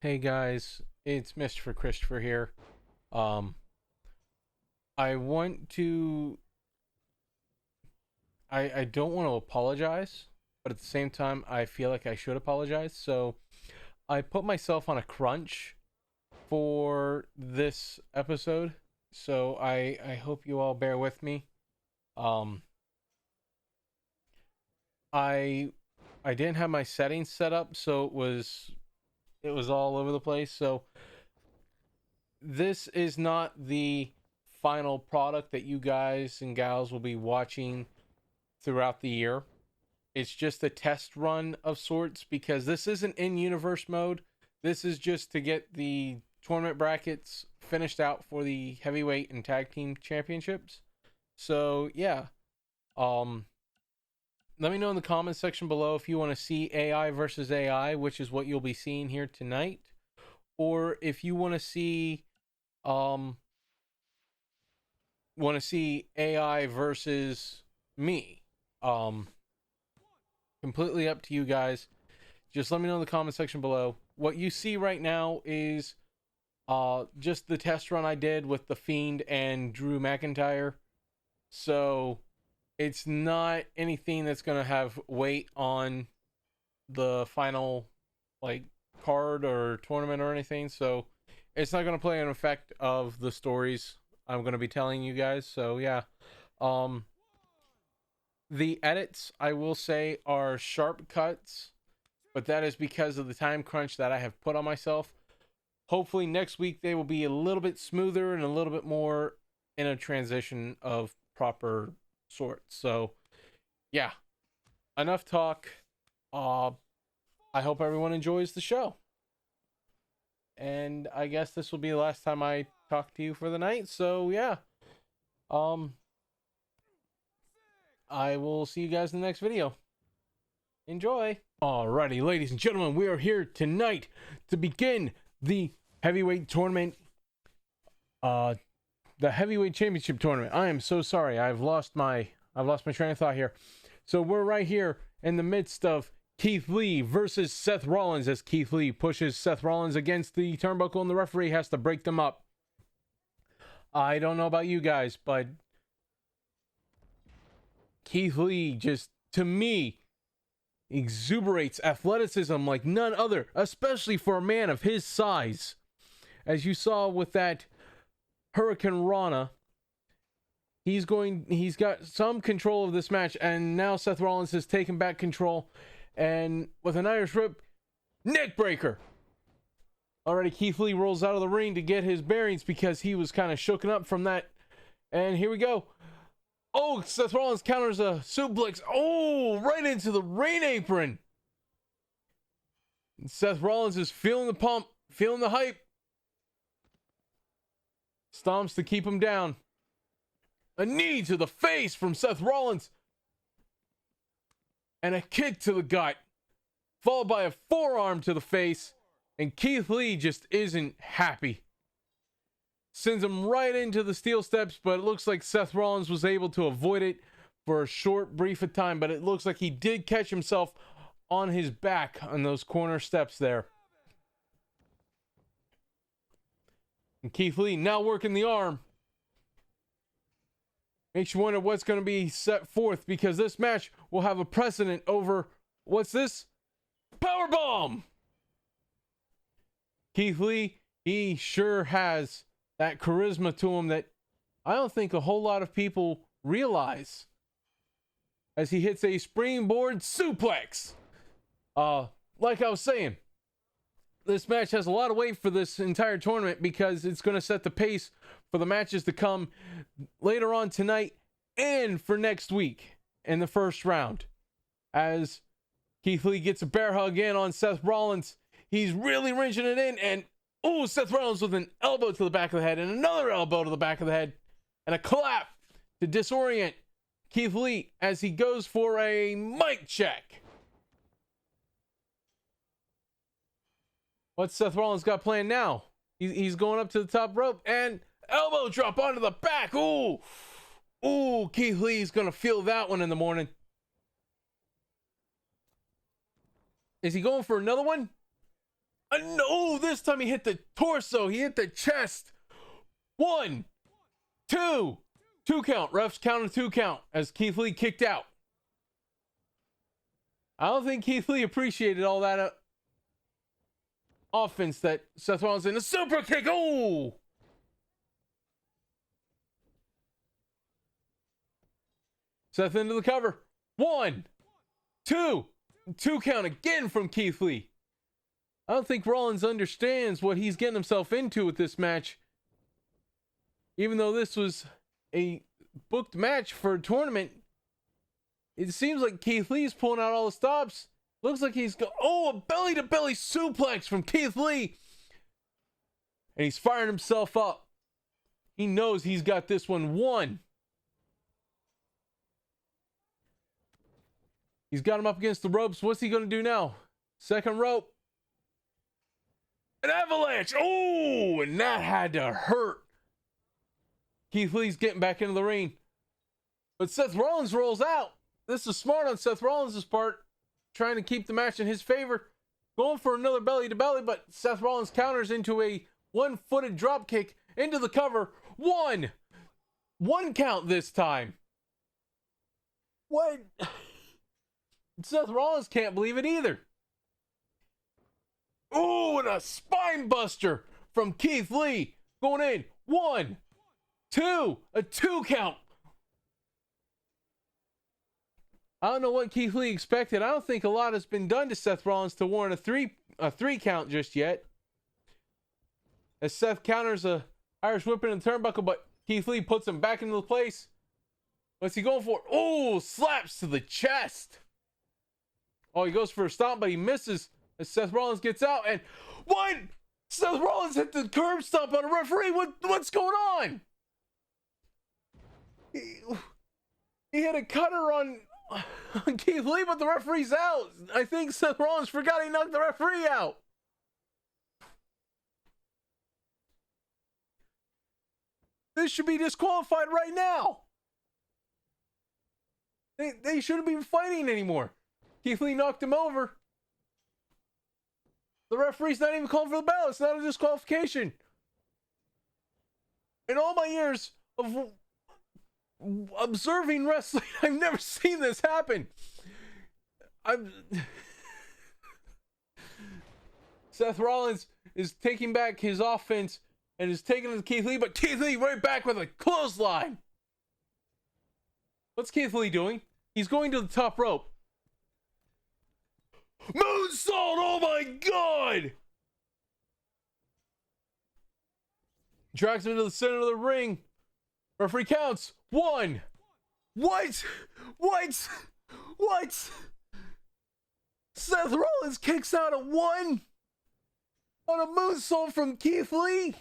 Hey guys, it's Mr. Christopher here. Um, I want to. I don't want to apologize, but at the same time, I feel like I should apologize. So I put myself on a crunch for this episode. So I hope you all bear with me. Um, I I didn't have my settings set up, so it was all over the place. So this is not the final product that you guys and gals will be watching throughout the year. It's just a test run of sorts because this isn't in universe mode. This is just to get the tournament brackets finished out for the heavyweight and tag team championships. So yeah, um, let me know in the comments section below if you want to see AI versus AI, which is what you'll be seeing here tonight, or if you um want to see AI versus me. Um, Completely up to you guys. Just let me know in the comment section below. What you see right now is just the test run I did with the Fiend and Drew McIntyre. So it's not anything that's gonna have weight on the final like card or tournament or anything. So it's not gonna play an effect of the stories I'm gonna be telling you guys. So yeah. Um the edits, I will say, are sharp cuts, but that is because of the time crunch that I have put on myself. Hopefully next week they will be a little bit smoother and a little bit more in a transition of proper sorts. So yeah, enough talk. I hope everyone enjoys the show. And I guess this will be the last time I talk to you for the night. So yeah. Um I will see you guys in the next video. Enjoy. Alrighty, ladies and gentlemen, we are here tonight to begin the heavyweight tournament. The heavyweight championship tournament. I am so sorry. I've lost my train of thought here. So we're right here in the midst of Keith Lee versus Seth Rollins, as Keith Lee pushes Seth Rollins against the turnbuckle and the referee has to break them up. I don't know about you guys, but Keith Lee just, to me, exuberates athleticism like none other, especially for a man of his size. As you saw with that Hurricane Rana, he's got some control of this match, and now Seth Rollins has taken back control, and with an Irish Whip, neck breaker. Already Keith Lee rolls out of the ring to get his bearings because he was kind of shooken up from that. And here we go. Oh, Seth Rollins counters a suplex. Oh, right into the rain apron. And Seth Rollins is feeling the pump, feeling the hype. Stomps to keep him down. A knee to the face from Seth Rollins. And a kick to the gut. Followed by a forearm to the face. And Keith Lee just isn't happy. Sends him right into the steel steps, but it looks like Seth Rollins was able to avoid it for a short, brief of time. But it looks like he did catch himself on his back on those corner steps there. And Keith Lee now working the arm. Makes you wonder what's going to be set forth, because this match will have a precedent over, what's this? Powerbomb! Keith Lee, he sure has that charisma to him that I don't think a whole lot of people realize, as he hits a springboard suplex. Like I was saying, this match has a lot of weight for this entire tournament because it's going to set the pace for the matches to come later on tonight and for next week in the first round. As Keith Lee gets a bear hug in on Seth Rollins, he's really wrenching it in, and oh, Seth Rollins with an elbow to the back of the head and another elbow to the back of the head and a clap to disorient Keith Lee as he goes for a mic check. What's Seth Rollins got planned now? He's going up to the top rope and elbow drop onto the back. Ooh, ooh, Keith Lee's going to feel that one in the morning. Is he going for another one? No, this time he hit the torso. He hit the chest. 1, 2. 2 count. Refs counted 2 count as Keith Lee kicked out. I don't think Keith Lee appreciated all that offense that Seth Rollins in. A super kick. Oh! Seth into the cover. 1, 2. 2 count again from Keith Lee. I don't think Rollins understands what he's getting himself into with this match. Even though this was a booked match for a tournament, it seems like Keith Lee's pulling out all the stops. Looks like he's a belly-to-belly suplex from Keith Lee. And he's firing himself up. He knows he's got this one won. He's got him up against the ropes. What's he going to do now? Second rope. An avalanche. Oh, and that had to hurt. Keith Lee's getting back into the ring. But Seth Rollins rolls out. This is smart on Seth Rollins' part. Trying to keep the match in his favor. Going for another belly-to-belly, but Seth Rollins counters into a one-footed drop kick into the cover. 1 count this time. What? Seth Rollins can't believe it either. Ooh, and a spine buster from Keith Lee. Going in. 1, 2. A 2 count. I don't know what Keith Lee expected. I don't think a lot has been done to Seth Rollins to warrant a three count just yet. As Seth counters a Irish whip in the turnbuckle, but Keith Lee puts him back into the place. What's he going for? Oh, slaps to the chest. Oh, he goes for a stomp, but he misses as Seth Rollins gets out. And what? Seth Rollins hit the curb stomp on a referee. What's going on? He hit a cutter on Keith Lee, but the referee's out. I think Seth Rollins forgot he knocked the referee out. This should be disqualified right now. They shouldn't be fighting anymore. Keith Lee knocked him over. The referee's not even calling for the bell. It's not a disqualification. In all my years of observing wrestling, I've never seen this happen. Seth Rollins is taking back his offense and is taking it to Keith Lee, but Keith Lee right back with a clothesline. What's Keith Lee doing? He's going to the top rope. Moonsault! Oh my God! Drags him into the center of the ring. Referee counts. 1. What? Seth Rollins kicks out at 1 on a moonsault from Keith Lee.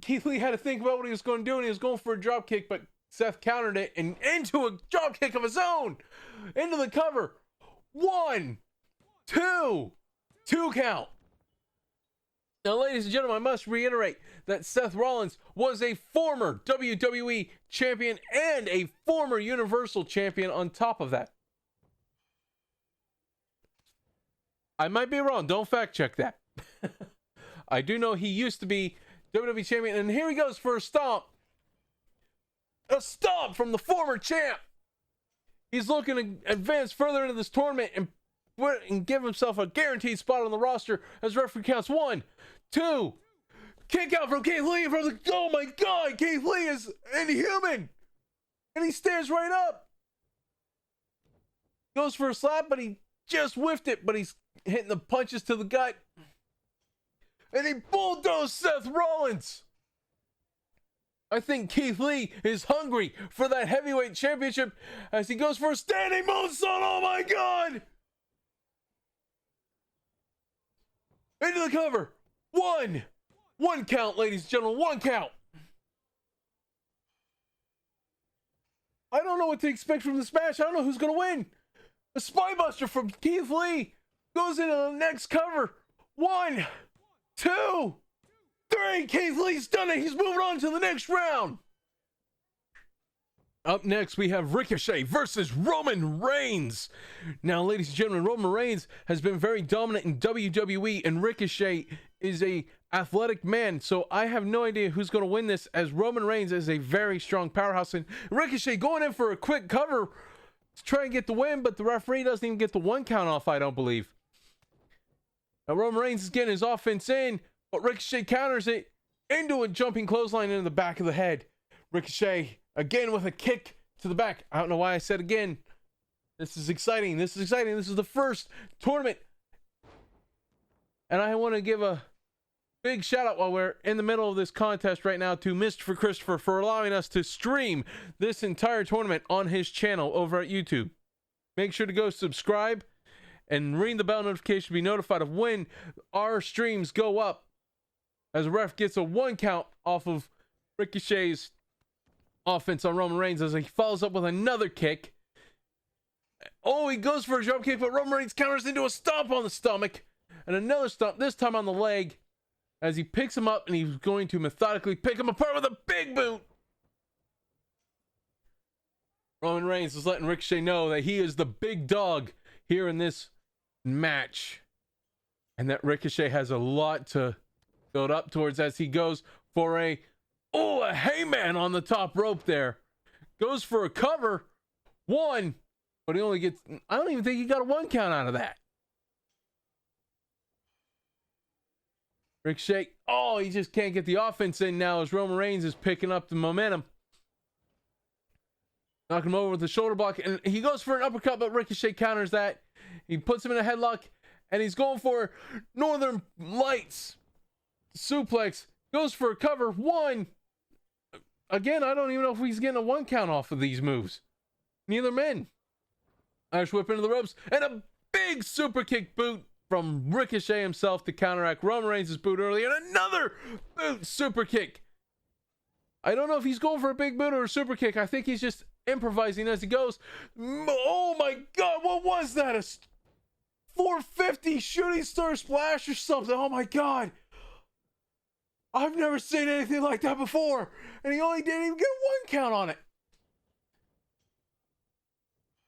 Keith Lee had to think about what he was going to do, and he was going for a drop kick, but Seth countered it and into a drop kick of his own. Into the cover. 1, 2. 2 count. Now, ladies and gentlemen, I must reiterate that Seth Rollins was a former WWE champion and a former Universal champion on top of that. I might be wrong. Don't fact check that. I do know he used to be WWE champion, and here he goes for a stomp. A stomp from the former champ. He's looking to advance further into this tournament and give himself a guaranteed spot on the roster as referee counts. 1, 2. Kick out from Keith Lee from the. Oh my God, Keith Lee is inhuman. And he stands right up. Goes for a slap, but he just whiffed it, but he's hitting the punches to the gut. And he bulldozed Seth Rollins. I think Keith Lee is hungry for that heavyweight championship as he goes for a standing moonsault. Oh my God! Into the cover. 1 count, ladies and gentlemen. 1 count. I don't know what to expect from this match. I don't know who's going to win. A spinebuster from Keith Lee goes into the next cover. 1, 2, 3. Keith Lee's done it. He's moving on to the next round. Up next, we have Ricochet versus Roman Reigns. Now, ladies and gentlemen, Roman Reigns has been very dominant in WWE, and Ricochet is a athletic man, so I have no idea who's going to win this, as Roman Reigns is a very strong powerhouse, and Ricochet going in for a quick cover to try and get the win, but the referee doesn't even get the 1 count off, I don't believe. Now, Roman Reigns is getting his offense in, but Ricochet counters it into a jumping clothesline into the back of the head. Ricochet again with a kick to the back. I don't know why I said again. This is exciting. This is exciting. This is the first tournament. And I want to give a big shout out while we're in the middle of this contest right now to Mr. Christopher for allowing us to stream this entire tournament on his channel over at YouTube. Make sure to go subscribe and ring the bell notification to be notified of when our streams go up, as a ref gets a 1 count off of Ricochet's offense on Roman Reigns as he follows up with another kick. Oh, he goes for a jump kick, but Roman Reigns counters into a stomp on the stomach and another stomp, this time on the leg, as he picks him up and he's going to methodically pick him apart with a big boot. Roman Reigns is letting Ricochet know that he is the big dog here in this match, and that Ricochet has a lot to build up towards as he goes for a hayman on the top rope there. Goes for a cover. 1, but he only gets, I don't even think he got a 1 count out of that. Ricochet, he just can't get the offense in now as Roman Reigns is picking up the momentum. Knocking him over with the shoulder block, and he goes for an uppercut, but Ricochet counters that. He puts him in a headlock, and he's going for Northern Lights suplex. Goes for a cover. 1. Again, I don't even know if he's getting a 1 count off of these moves. Neither men. Irish whip into the ropes, and a big super kick boot from Ricochet himself to counteract Roman Reigns' boot earlier, and another boot super kick. I don't know if he's going for a big boot or a super kick. I think he's just improvising as he goes. Oh my God, what was that? A 450 shooting star splash or something? Oh my God. I've never seen anything like that before. And he only didn't even get a 1 count on it.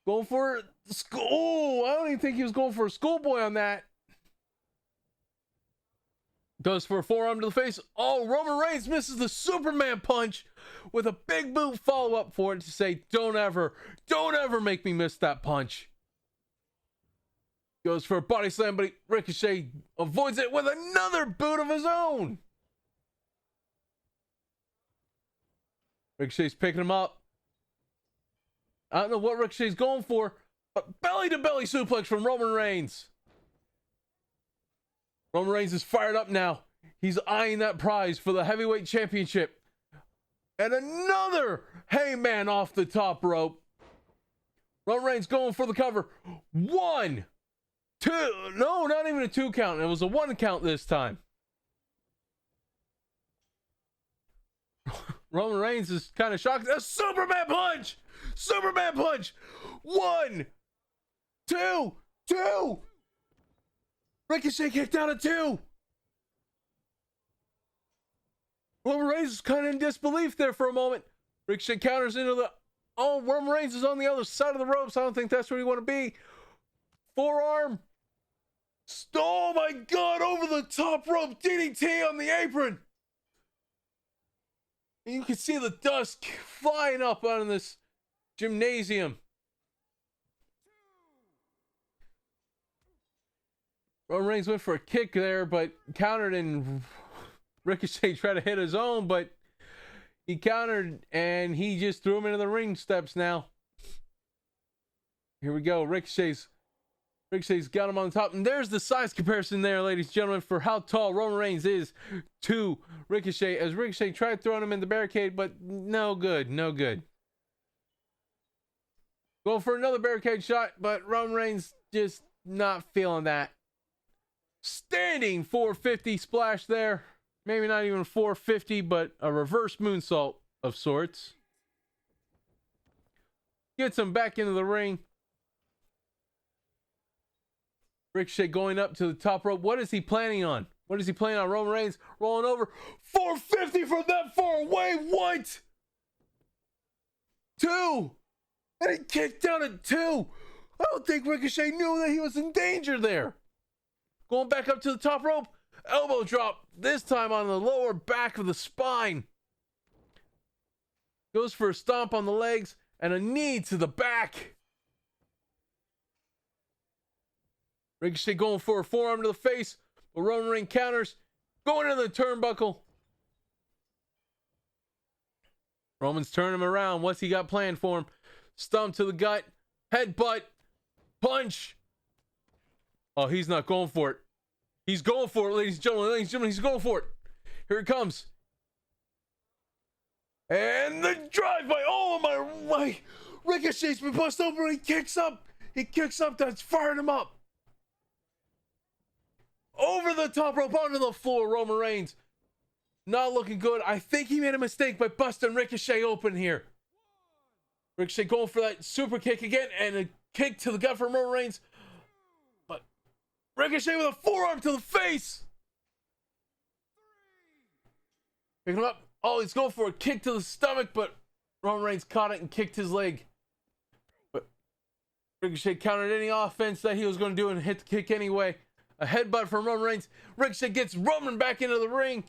Going for school. I don't even think he was going for a schoolboy on that. Goes for a forearm to the face. Roman Reigns misses the Superman punch with a big boot follow-up for it to say, don't ever make me miss that punch. Goes for a body slam, but Ricochet avoids it with another boot of his own. Ricochet's picking him up. I don't know what Ricochet's going for, but belly-to-belly suplex from Roman Reigns. Roman Reigns is fired up now. He's eyeing that prize for the heavyweight championship. And another hayman off the top rope. Roman Reigns going for the cover. 1, 2. No, not even a 2 count. It was a 1 count this time. Roman Reigns is kind of shocked. A Superman punch! Superman punch! 1, 2, 2! Ricochet kicked out at 2! Roman Reigns is kind of in disbelief there for a moment. Ricochet counters into the... Roman Reigns is on the other side of the ropes. I don't think that's where you want to be. Forearm. Oh my God, over the top rope. DDT on the apron. And you can see the dust flying up out of this gymnasium. Roman Reigns went for a kick there, but countered, and Ricochet tried to hit his own, but he countered and he just threw him into the ring steps now. Here we go. Ricochet's got him on top, and there's the size comparison there, ladies and gentlemen, for how tall Roman Reigns is to Ricochet, as Ricochet tried throwing him in the barricade, but no good. Going for another barricade shot, but Roman Reigns just not feeling that. Standing 450 splash there. Maybe not even 450, but a reverse moonsault of sorts. Gets him back into the ring. Ricochet going up to the top rope. What is he planning on? Roman Reigns rolling over. 450 from that far away. What? 2. And he kicked down at 2. I don't think Ricochet knew that he was in danger there. Going back up to the top rope. Elbow drop. This time on the lower back of the spine. Goes for a stomp on the legs and a knee to the back. Ricochet going for a forearm to the face. But Roman Reigns counters. Going into the turnbuckle. Roman's turning him around. What's he got planned for him? Stomp to the gut. Headbutt. Punch. Oh, he's not going for it. He's going for it, ladies and gentlemen. Ladies and gentlemen, he's going for it. Here it comes. And the drive by. Oh, my. Ricochet's been busted open. He kicks up. He kicks up. That's firing him up. Over the top rope onto the floor. Roman Reigns. Not looking good. I think he made a mistake by busting Ricochet open here. Ricochet going for that super kick again. And a kick to the gut from Roman Reigns. But Ricochet with a forearm to the face. Picking him up. Oh, he's going for a kick to the stomach. But Roman Reigns caught it and kicked his leg. But Ricochet countered any offense that he was going to do and hit the kick anyway. A headbutt from Roman Reigns. Ricochet gets Roman back into the ring.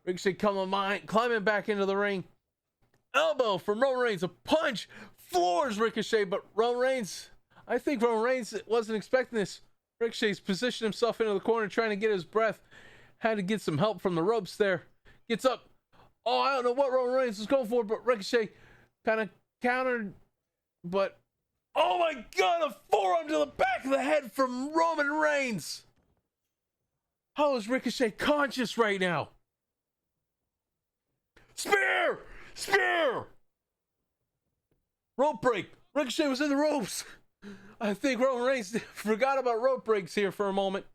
Ricochet climbing back into the ring. Elbow from Roman Reigns. A punch. Floors Ricochet. But Roman Reigns, I think Roman Reigns wasn't expecting this. Ricochet's positioned himself into the corner trying to get his breath. Had to get some help from the ropes there. Gets up. Oh, I don't know what Roman Reigns was going for, but Ricochet kind of countered. But, oh my God, a forearm to the back of the head from Roman Reigns. How is Ricochet conscious right now? Spear! Spear! Rope break. Ricochet was in the ropes. I think Roman Reigns forgot about rope breaks here for a moment.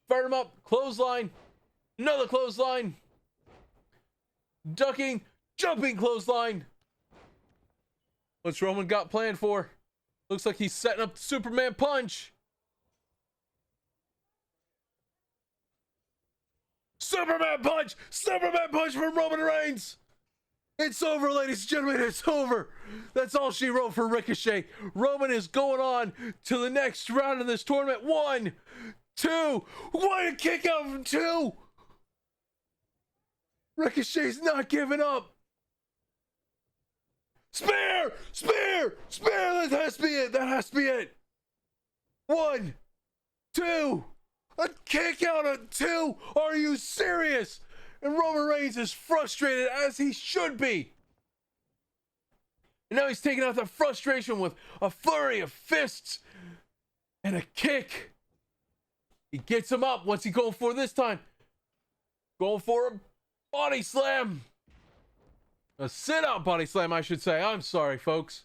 Fired him up. Clothesline. Another clothesline. Ducking. Jumping clothesline. What's Roman got planned for? Looks like he's setting up the Superman punch. Superman punch! Superman punch from Roman Reigns! It's over, ladies and gentlemen. It's over. That's all she wrote for Ricochet. Roman is going on to the next round of this tournament. 1, 2. What a kick out from 2. Ricochet's not giving up. Spear! Spear! Spear! That has to be it. That has to be it. 1, 2. A kick out of 2. Are you serious? And Roman Reigns is frustrated, as he should be. And now he's taking out that frustration with a flurry of fists and a kick. He gets him up. What's he going for this time? Going for a body slam. A sit-out body slam, I should say. I'm sorry, folks.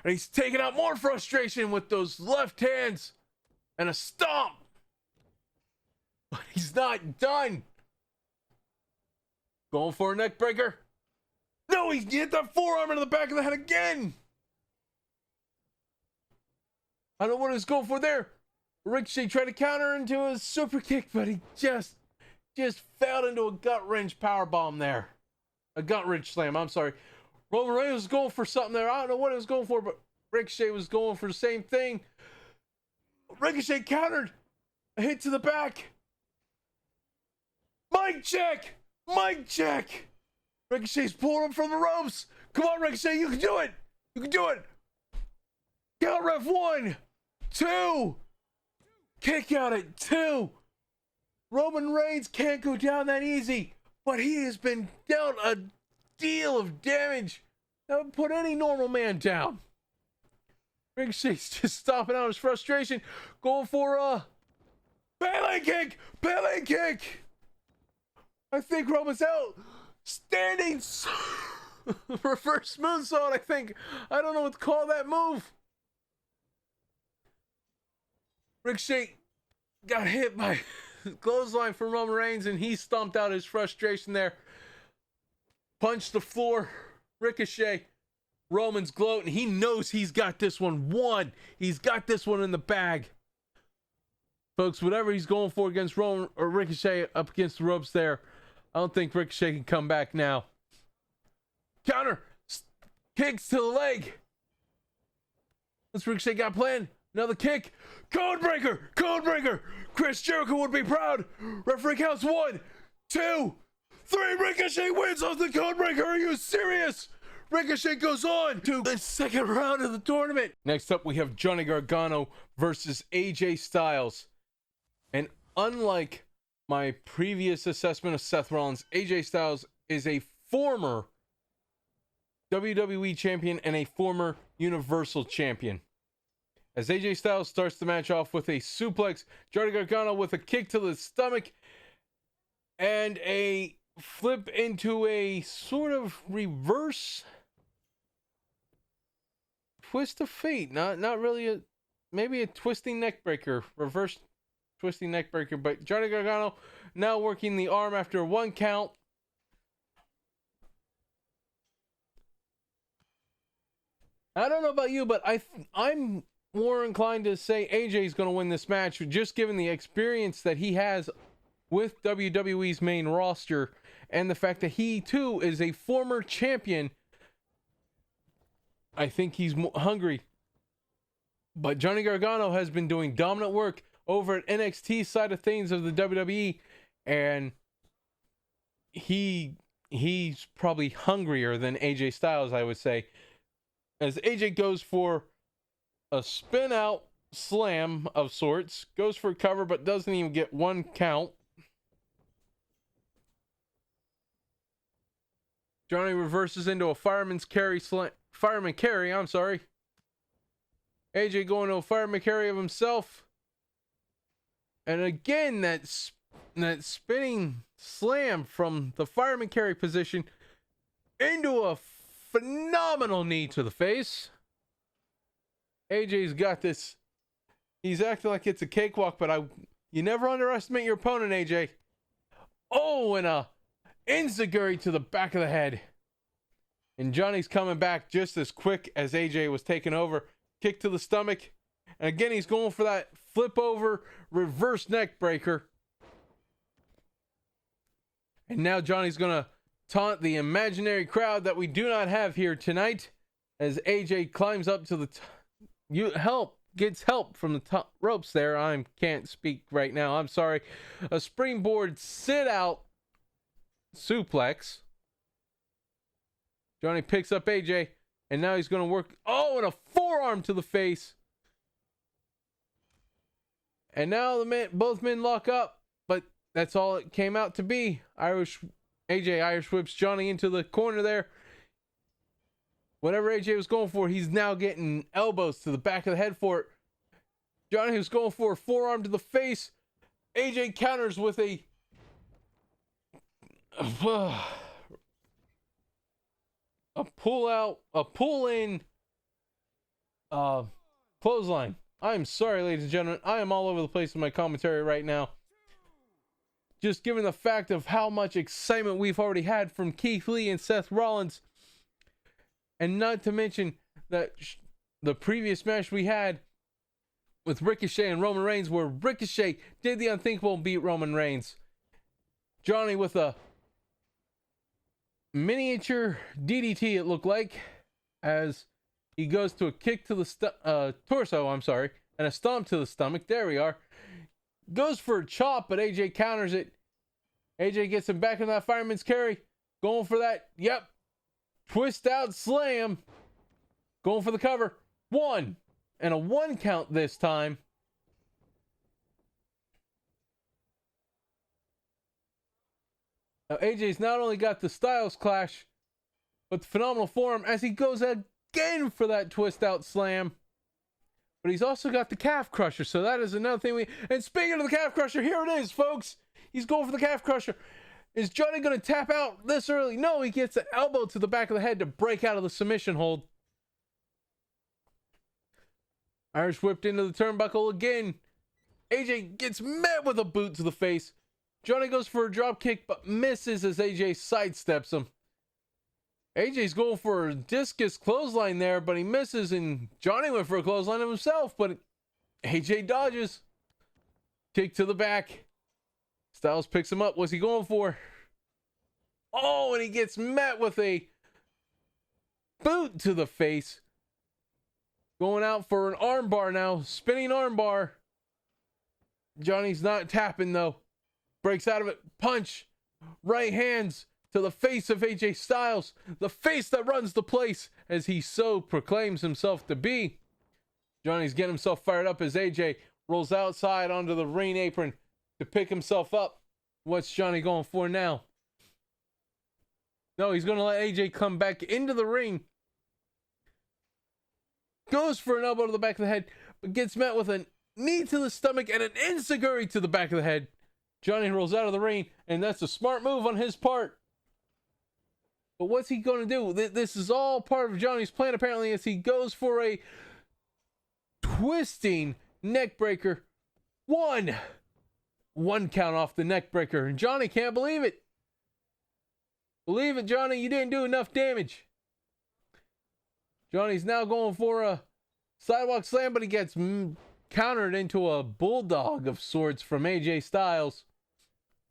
And he's taking out more frustration with those left hands and a stomp. But he's not done. Going for a neck breaker. No, he hit that forearm into the back of the head again. I don't know what he was going for there. Ricochet tried to counter into a super kick, but he just fell into a gut wrench powerbomb there. A gut wrench slam, I'm sorry. Roman Reigns was going for something there. I don't know what he was going for, but Ricochet was going for the same thing. Ricochet countered. A hit to the back. Mic check! Mic check! Ricochet's pulling him from the ropes. Come on, Ricochet, you can do it! You can do it! Count ref 1, 2. Kick out at 2. Roman Reigns can't go down that easy, but he has been dealt a deal of damage that would put any normal man down. Ricochet's just stomping out his frustration, going for a Pele kick! Pele kick! I think Roman's out. Standing reverse moonsault, I think. I don't know what to call that move. Ricochet got hit by clothesline from Roman Reigns, and he stomped out his frustration there. Punched the floor. Ricochet. Roman's gloating. He knows he's got this one won. He's got this one in the bag. Folks, whatever he's going for against Roman or Ricochet up against the ropes there, I don't think Ricochet can come back now. Counter. Kicks to the leg. This Ricochet got planned. Another kick. Codebreaker. Codebreaker. Chris Jericho would be proud. Referee counts 1, 2, 3. Ricochet wins off the Codebreaker. Are you serious? Ricochet goes on to the second round of the tournament. Next up, we have Johnny Gargano versus AJ Styles. And unlike my previous assessment of Seth Rollins, AJ Styles is a former WWE champion and a former Universal champion. As AJ Styles starts the match off with a suplex, Johnny Gargano with a kick to the stomach and a flip into a sort of reverse twist of fate. Not really maybe a twisting neck breaker, reverse twisting neck breaker, but Johnny Gargano now working the arm after 1 count. I don't know about you, but I'm more inclined to say AJ is going to win this match, just given the experience that he has with WWE's main roster and the fact that he too is a former champion. I think he's hungry. But Johnny Gargano has been doing dominant work over at NXT side of things of the WWE, and he's probably hungrier than AJ Styles, I would say. As AJ goes for a spin out slam of sorts, goes for a cover but doesn't even get 1 count. Johnny reverses into a fireman carry, I'm sorry. AJ going to a fireman carry of himself. And again, that spinning slam from the fireman carry position into a phenomenal knee to the face. AJ's got this. He's acting like it's a cakewalk, but you never underestimate your opponent, AJ. Oh, and a enziguri to the back of the head. And Johnny's coming back just as quick as AJ was taken over. Kick to the stomach. And again, he's going for that flip over reverse neck breaker. And now Johnny's going to taunt the imaginary crowd that we do not have here tonight. As AJ climbs up to the gets help from the top ropes there. I can't speak right now. I'm sorry. A springboard sit out suplex. Johnny picks up AJ, and now he's going to work. Oh, and a forearm to the face. And now both men lock up, but that's all it came out to be. AJ Irish whips Johnny into the corner there. Whatever AJ was going for, he's now getting elbows to the back of the head for it. Johnny was going for a forearm to the face. AJ counters with a pull in clothesline. I'm sorry, ladies and gentlemen. I am all over the place in my commentary right now. Just given the fact of how much excitement we've already had from Keith Lee and Seth Rollins. And not to mention that the previous match we had with Ricochet and Roman Reigns, where Ricochet did the unthinkable and beat Roman Reigns. Johnny with a miniature DDT, it looked like, as he goes to a kick to the torso, and a stomp to the stomach. There we are. Goes for a chop, but AJ counters it. AJ gets him back in that fireman's carry. Going for that. Yep. Twist out slam. Going for the cover. 1. And a 1 count this time. Now AJ's not only got the Styles Clash, but the phenomenal forearm as he goes again for that twist out slam. But he's also got the calf crusher, so that is another thing and speaking of the calf crusher, here it is, folks. He's going for the calf crusher. Is Johnny going to tap out this early? No, he gets an elbow to the back of the head to break out of the submission hold. Irish whipped into the turnbuckle again. AJ gets met with a boot to the face. Johnny goes for a drop kick, but misses as AJ sidesteps him. AJ's going for a discus clothesline there, but he misses, and Johnny went for a clothesline of himself, but AJ dodges. Kick to the back. Styles picks him up. What's he going for? Oh, and he gets met with a boot to the face. Going out for an armbar now. Spinning armbar. Johnny's not tapping though. Breaks out of it. Punch. Right hands to the face of AJ Styles. The face that runs the place, as he so proclaims himself to be. Johnny's getting himself fired up as AJ rolls outside onto the ring apron to pick himself up. What's Johnny going for now? No, he's going to let AJ come back into the ring. Goes for an elbow to the back of the head, but gets met with a knee to the stomach and an enziguri to the back of the head. Johnny rolls out of the ring, and that's a smart move on his part. But what's he going to do? This is all part of Johnny's plan, apparently, as he goes for a twisting neck breaker. One count off the neck breaker, and Johnny can't believe it. Believe it, Johnny, you didn't do enough damage. Johnny's now going for a sidewalk slam, but he gets countered into a bulldog of sorts from AJ Styles.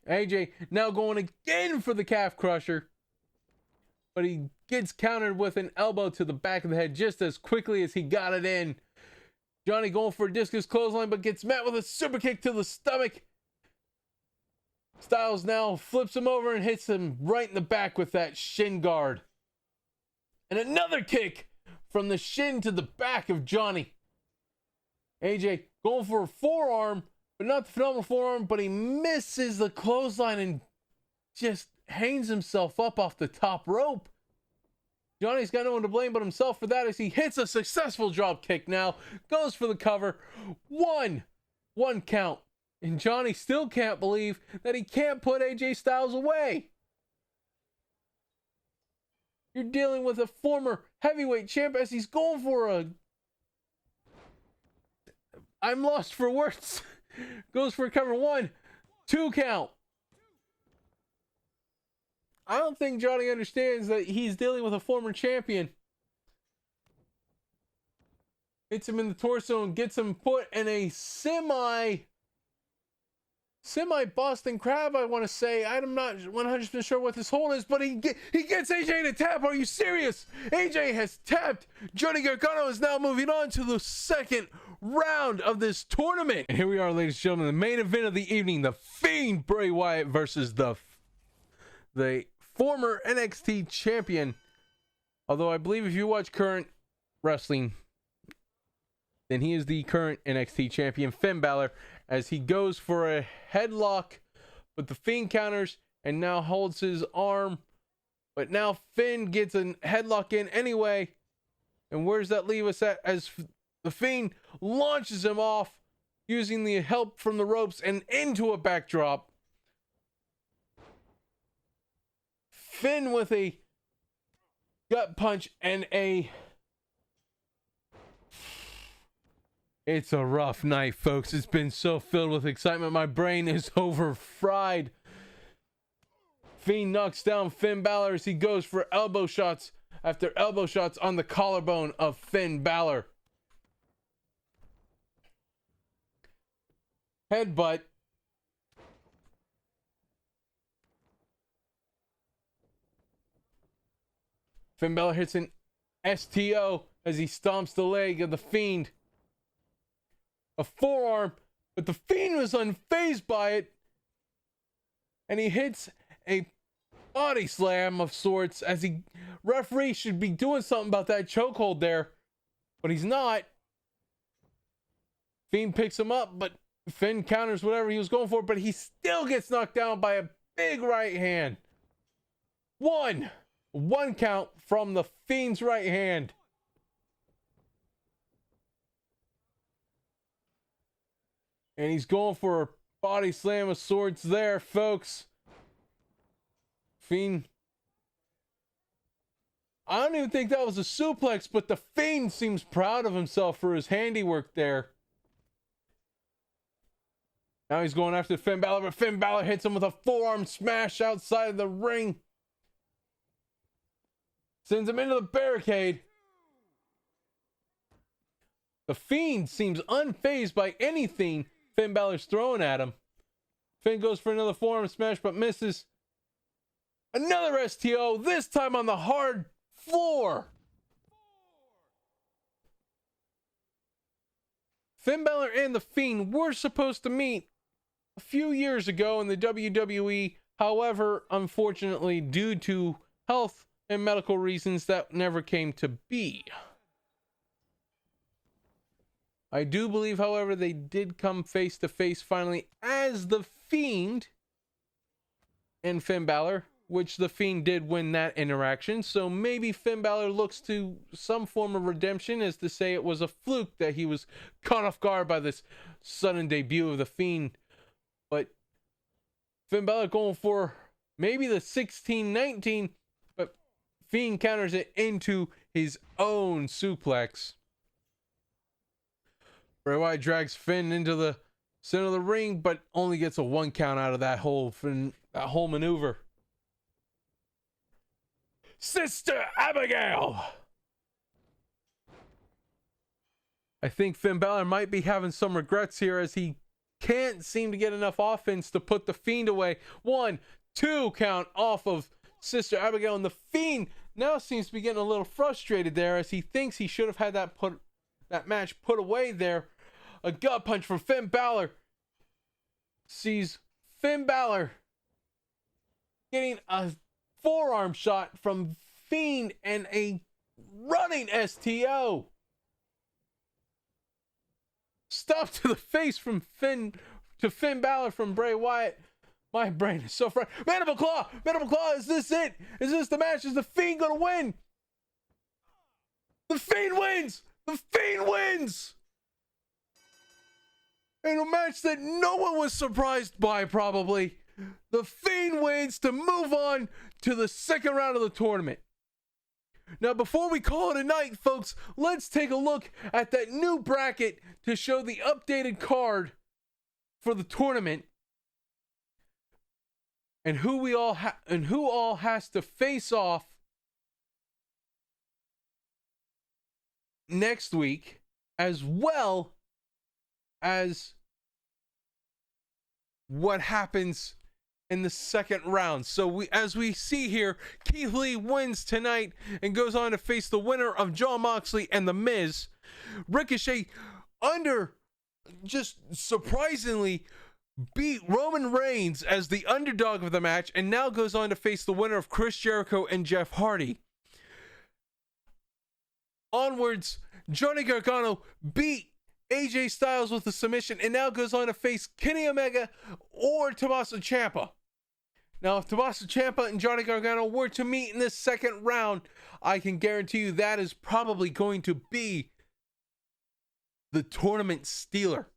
AJ now going again for the calf crusher, but he gets countered with an elbow to the back of the head just as quickly as he got it in. Johnny going for a discus clothesline, but gets met with a super kick to the stomach. Styles now flips him over and hits him right in the back with that shin guard. And another kick from the shin to the back of Johnny. AJ going for a forearm, but not the phenomenal forearm, but he misses the clothesline and just hangs himself up off the top rope. Johnny's got no one to blame but himself for that, as he hits a successful drop kick now. Goes for the cover. One count. And Johnny still can't believe that he can't put AJ Styles away. You're dealing with a former heavyweight champ as he's going for a... I'm lost for words. Goes for a cover. 1, 2 count. I don't think Johnny understands that he's dealing with a former champion. Hits him in the torso and gets him put in a semi Boston Crab, I want to say. I'm not 100% sure what this hold is, but he gets AJ to tap. Are you serious? AJ has tapped. Johnny Gargano is now moving on to the second round of this tournament. And here we are, ladies and gentlemen, the main event of the evening. The Fiend, Bray Wyatt, versus the former NXT champion. Although I believe if you watch current wrestling, then he is the current NXT champion, Finn Balor, as he goes for a headlock, but the Fiend counters and now holds his arm. But now Finn gets a headlock in anyway. And where does that leave us at? As the Fiend launches him off using the help from the ropes and into a backdrop. Finn with a gut punch and It's a rough night, folks. It's been so filled with excitement. My brain is over fried. Fiend knocks down Finn Balor as he goes for elbow shots after elbow shots on the collarbone of Finn Balor. Headbutt. Finn Balor hits an STO as he stomps the leg of the Fiend. A forearm, but the Fiend was unfazed by it. And he hits a body slam of sorts, as referee should be doing something about that chokehold there. But he's not. Fiend picks him up, but Finn counters whatever he was going for, but he still gets knocked down by a big right hand. One count from the Fiend's right hand. And he's going for a body slam of sorts there, folks. Fiend. I don't even think that was a suplex, but the Fiend seems proud of himself for his handiwork there. Now he's going after Finn Balor, but Finn Balor hits him with a forearm smash outside of the ring. Sends him into the barricade. The Fiend seems unfazed by anything Finn Balor's throwing at him. Finn goes for another forearm smash, but misses. Another STO, this time on the hard floor. Finn Balor and The Fiend were supposed to meet a few years ago in the WWE. However, unfortunately, due to health and medical reasons, that never came to be. I do believe, however, they did come face to face finally as The Fiend and Finn Balor, which The Fiend did win that interaction. So maybe Finn Balor looks to some form of redemption, as to say it was a fluke that he was caught off guard by this sudden debut of The Fiend. But Finn Balor going for maybe the 16-19, but Fiend counters it into his own suplex. Bray Wyatt drags Finn into the center of the ring, but only gets a 1 count out of that whole maneuver. Sister Abigail! I think Finn Balor might be having some regrets here, as he can't seem to get enough offense to put the Fiend away. 1, 2 count off of Sister Abigail, and the Fiend now seems to be getting a little frustrated there, as he thinks he should have had that match put away there. A gut punch from Finn Balor. Sees Finn Balor getting a forearm shot from Fiend and a running STO. Stop to the face from Finn Balor from Bray Wyatt. My brain is so fried. Mandible Claw! Mandible Claw! Is this it? Is this the match? Is the Fiend gonna win? The Fiend wins! The Fiend wins! In a match that no one was surprised by, probably. The Fiend wins to move on to the second round of the tournament. Now, before we call it a night, folks, let's take a look at that new bracket to show the updated card for the tournament, and who all has to face off next week, as well as what happens in the second round. So as we see here, Keith Lee wins tonight and goes on to face the winner of Jon Moxley and The Miz. Ricochet, just surprisingly, beat Roman Reigns as the underdog of the match, and now goes on to face the winner of Chris Jericho and Jeff Hardy. Onwards, Johnny Gargano beat AJ Styles with a submission, and now goes on to face Kenny Omega or Tommaso Ciampa. Now, if Tommaso Ciampa and Johnny Gargano were to meet in this second round, I can guarantee you that is probably going to be the tournament stealer.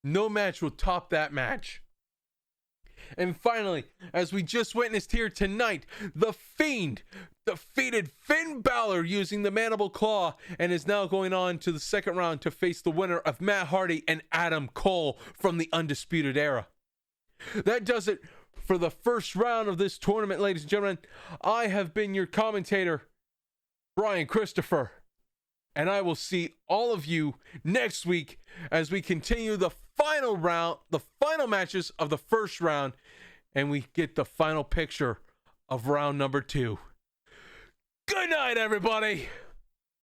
No match will top that match. And finally, as we just witnessed here tonight, The Fiend defeated Finn Balor using the Mandible Claw, and is now going on to the second round to face the winner of Matt Hardy and Adam Cole from the Undisputed Era. That does it for the first round of this tournament, ladies and gentlemen. I have been your commentator, Brian Christopher, and I will see all of you next week as we continue the final round, the final matches of the first round, and we get the final picture of round number 2. Good night, everybody.